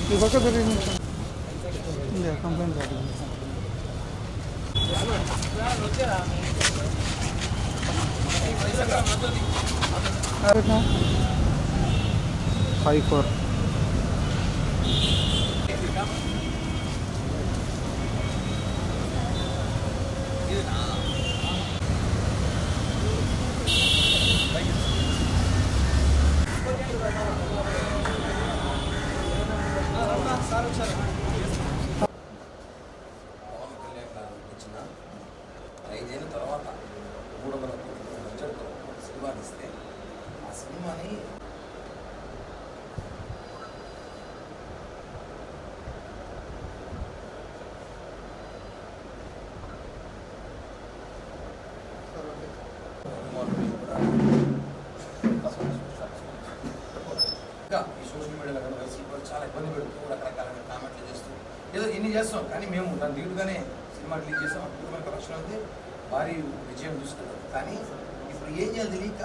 ఈ పక్క complaint five four ఐదేళ్ళ తర్వాత 300 కోట్ల బడ్జెట్తో సినిమా తీస్తే ఆ సినిమాని ఇంకా ఈ సోషల్ మీడియాలో కానీ వైసీపీ చాలా ఇబ్బంది పెడుతూ రకరకాల కామెంట్లు చేస్తూ ఏదో ఇన్ని చేస్తాం, కానీ మేము దాని లీడ్గానే సినిమా రిలీజ్ చేసాం. అద్భుతమైన కలెక్షన్ ఉంది, భారీ విజయం చూసుకున్నాం. కానీ ఇప్పుడు ఏం చేయాలి తెలియక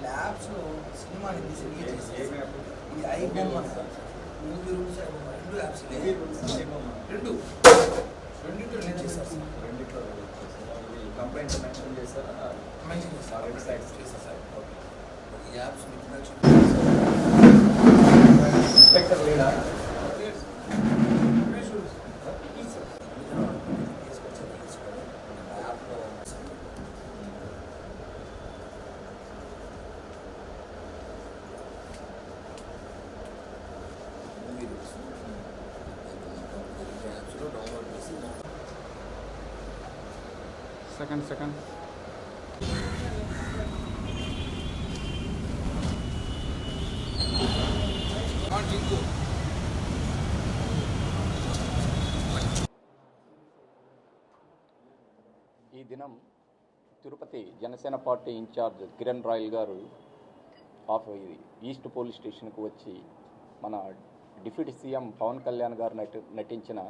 ల్యాబ్స్లో సినిమాని తీసి రిలీజ్ చేసి ఈ ఐబొమ్మ మూవీ రూల్స్ రెండు యాప్స్ రెండింటిలో రిలీజ్ చేశారు. కంప్లైంట్ మెన్షన్ చేశారా? మెన్షన్ చేస్తారు, వెబ్సైట్స్ చేశారు సార్. ఈ యాప్స్ ఇన్స్పెక్టర్ లేడా? సెకండ్ ఈ దినం తిరుపతి జనసేన పార్టీ ఇన్ఛార్జ్ కిరణ్ రాయల్ గారు ఈస్ట్ పోలీస్ స్టేషన్కు వచ్చి మన డిప్యూటీ సీఎం పవన్ కళ్యాణ్ గారు నటించిన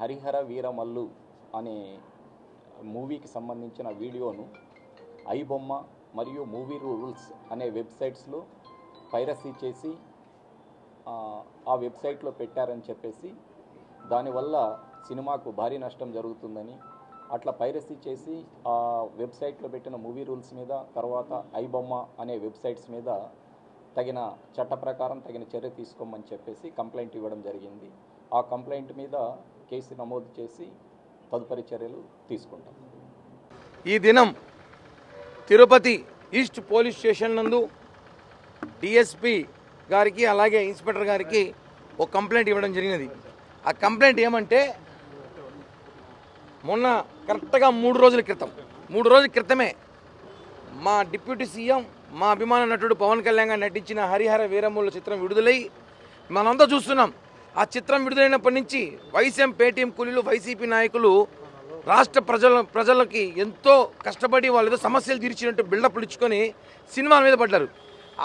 హరిహర వీరమల్లు అనే మూవీకి సంబంధించిన వీడియోను ఐబొమ్మ మరియు మూవీ రూల్స్ అనే వెబ్సైట్స్లో పైరసీ చేసి ఆ వెబ్సైట్లో పెట్టారని చెప్పేసి దానివల్ల సినిమాకు భారీ నష్టం జరుగుతుందని, అట్లా పైరసీ చేసి ఆ వెబ్సైట్లో పెట్టిన మూవీ రూల్స్ మీద తర్వాత ఐబొమ్మ అనే వెబ్సైట్స్ మీద తగిన చట్ట ప్రకారం తగిన చర్య తీసుకోమని చెప్పేసి కంప్లైంట్ ఇవ్వడం జరిగింది. ఆ కంప్లైంట్ మీద కేసు నమోదు చేసి తదుపరి చర్యలు తీసుకుంటాం. ఈ దినం తిరుపతి ఈస్ట్ పోలీస్ స్టేషన్ నందు డిఎస్పి గారికి అలాగే ఇన్స్పెక్టర్ గారికి ఒక కంప్లైంట్ ఇవ్వడం జరిగినది. ఆ కంప్లైంట్ ఏమంటే మొన్న కరెక్ట్గా 3 రోజుల క్రితమే మా డిప్యూటీ సీఎం మా అభిమాన నటుడు పవన్ కళ్యాణ్ గారు నటించిన హరిహర వీరమల్లు చిత్రం విడుదలై మనంతా చూస్తున్నాం. ఆ చిత్రం విడుదలైనప్పటి నుంచి వైసీఎం పేటీఎం కూలీలు వైసీపీ నాయకులు రాష్ట్ర ప్రజలకి ఎంతో కష్టపడి వాళ్ళు ఏదో సమస్యలు తీర్చినట్టు బిల్డప్లు ఇచ్చుకొని సినిమాల మీద పడ్డారు.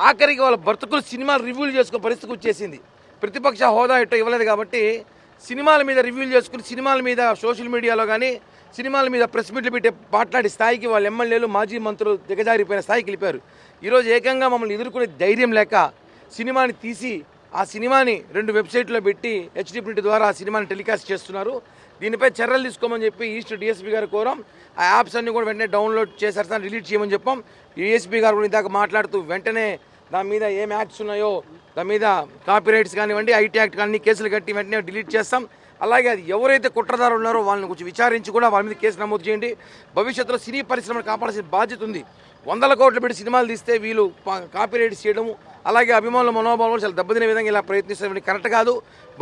ఆఖరికి వాళ్ళ బ్రతుకులు సినిమాలు రివ్యూలు చేసుకునే పరిస్థితి వచ్చేసింది. ప్రతిపక్ష హోదా ఇట్టో ఇవ్వలేదు కాబట్టి సినిమాల మీద రివ్యూలు చేసుకుని సినిమాల మీద సోషల్ మీడియాలో కానీ సినిమాల మీద ప్రెస్ మీట్లు పెట్టి మాట్లాడే స్థాయికి వాళ్ళ ఎమ్మెల్యేలు మాజీ మంత్రులు దిగజారిపోయిన స్థాయికి వెళ్ళిపోయారు. ఈరోజు ఏకంగా మమ్మల్ని ఎదుర్కొనే ధైర్యం లేక సినిమాని తీసి ఆ సినిమాని 2 వెబ్సైట్లో పెట్టి హెచ్డి ప్రింట్ ద్వారా ఆ సినిమాని టెలికాస్ట్ చేస్తున్నారు. దీనిపై చర్యలు తీసుకోమని చెప్పి ఈస్ట్ డిఎస్పీ గారు కోరాం. ఆ యాప్స్ అన్ని కూడా వెంటనే డౌన్లోడ్ చేసేస్తాను, డిలీట్ చేయమని చెప్పాం. ఏఎస్పీ గారు కూడా ఇందాక మాట్లాడుతూ వెంటనే దాని మీద ఏం యాక్ట్స్ ఉన్నాయో దాని మీద కాపీరైట్స్ కానివ్వండి ఐటీ యాక్ట్ కానీ కేసులు కట్టి వెంటనే డిలీట్ చేస్తాం. అలాగే అది ఎవరైతే కుట్రదారులు ఉన్నారో వాళ్ళని కొంచెం విచారించి కూడా వాళ్ళ మీద కేసు నమోదు చేయండి. భవిష్యత్తులో సినీ పరిశ్రమను కాపాడాల్సిన బాధ్యత ఉంది. 100 కోట్లు పెట్టి సినిమాలు తీస్తే వీళ్ళు కాపీరైట్స్ చేయడము అలాగే అభిమానుల మనోభావాలు చాలా దెబ్బతినే విధంగా ఇలా ప్రయత్నిస్తే కరెక్ట్ కాదు.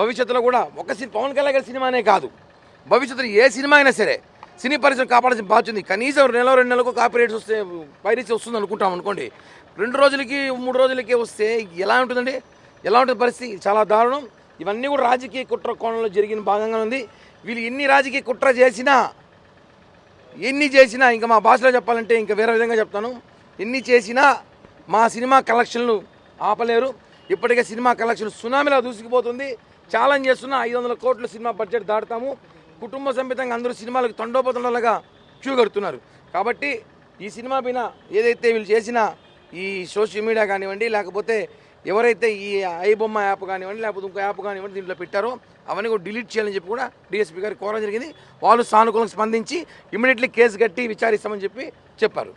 భవిష్యత్తులో కూడా పవన్ కళ్యాణ్ గారి సినిమానే కాదు, భవిష్యత్తులో ఏ సినిమా అయినా సరే సినీ పరిశ్రమ కాపాడాల్సిన బాధ్యత ఉంది. కనీసం 2 నెలలకు కాపీరైట్స్ వస్తే పైరసీ వస్తుంది అనుకుంటాం అనుకోండి, 2 రోజులకి 3 రోజులకి వస్తే ఎలా ఉంటుందండి? ఎలా ఉంటుంది పరిస్థితి? చాలా దారుణం. ఇవన్నీ కూడా రాజకీయ కుట్ర కోణంలో జరిగిన భాగంగా ఉంది. వీళ్ళు ఎన్ని రాజకీయ కుట్ర చేసినా ఇంకా మా భాషలో చెప్పాలంటే ఇంకా వేరే విధంగా చెప్తాను, ఎన్ని చేసినా మా సినిమా కలెక్షన్లు ఆపలేరు. ఇప్పటికే సినిమా కలెక్షన్ సునామీలా దూసుకుపోతుంది. ఛాలెంజ్ చేస్తున్నా 500 కోట్ల సినిమా బడ్జెట్ దాటుతాము. కుటుంబ సమేతంగా అందరూ సినిమాలకు తండోపతండాలుగా క్యూ కడుతున్నారు. కాబట్టి ఈ సినిమా పైన ఏదైతే వీళ్ళు చేసిన ఈ సోషల్ మీడియా కానివ్వండి లేకపోతే ఎవరైతే ఈ ఐబొమ్మ యాప్ కానివ్వండి లేకపోతే ఇంకో యాప్ కానివ్వండి దీంట్లో పెట్టారో అవన్నీ కూడా డిలీట్ చేయాలని చెప్పి కూడా డిఎస్పీ గారికి కోరడం జరిగింది. వాళ్ళు సానుకూలంగా స్పందించి ఇమీడియట్లీ కేసు కట్టి విచారిస్తామని చెప్పారు.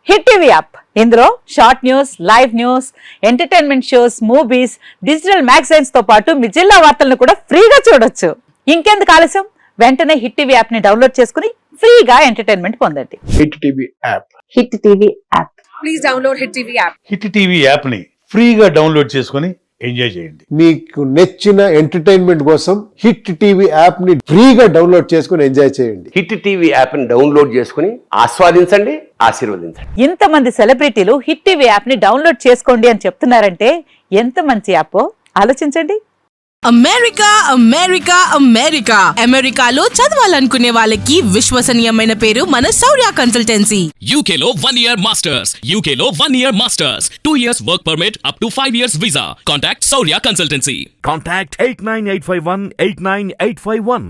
హిట్ టీవీ యాప్ ఇందులో short news, live news, entertainment shows, movies, digital magazines తో పాటు మీ జిల్లా వార్తలను కూడా ఫ్రీగా చూడొచ్చు. ఇంకెందుకు ఆలస్యం, వెంటనే హిట్ టీవీ యాప్ ని డౌన్లోడ్ చేసుకుని ఫ్రీగా ఎంటర్టైన్మెంట్ పొందండి. Hit TV app. Hit TV app please download hit TV app. Hit TV app ని ఫ్రీగా డౌన్లోడ్ చేసుకుని ఎంజాయ్ చేయండి. మీకు నచ్చిన ఎంటర్టైన్మెంట్ కోసం హిట్ టీవీ యాప్ ని ఫ్రీగా డౌన్లోడ్ చేసుకుని ఎంజాయ్ చేయండి. హిట్ టీవీ యాప్ ని డౌన్లోడ్ చేసుకుని ఆస్వాదించండి, ఆశీర్వదించండి. ఇంతమంది సెలబ్రిటీలు హిట్ టీవీ యాప్ ని డౌన్లోడ్ చేసుకోండి అని చెప్తున్నారంటే ఎంత మంచి యాప్ ఆలోచించండి. అమెరికా అమెరికా అమెరికా అమెరికాలో చదవాలనుకునే వాళ్ళకి విశ్వసనీయమైన పేరు మన శౌర్య కన్సల్టెన్సీ. UK లో 1 year masters, UK లో 1 year masters, 2 years work permit up to 5 years visa. Contact Saurya Consultancy. Contact 89851 89851.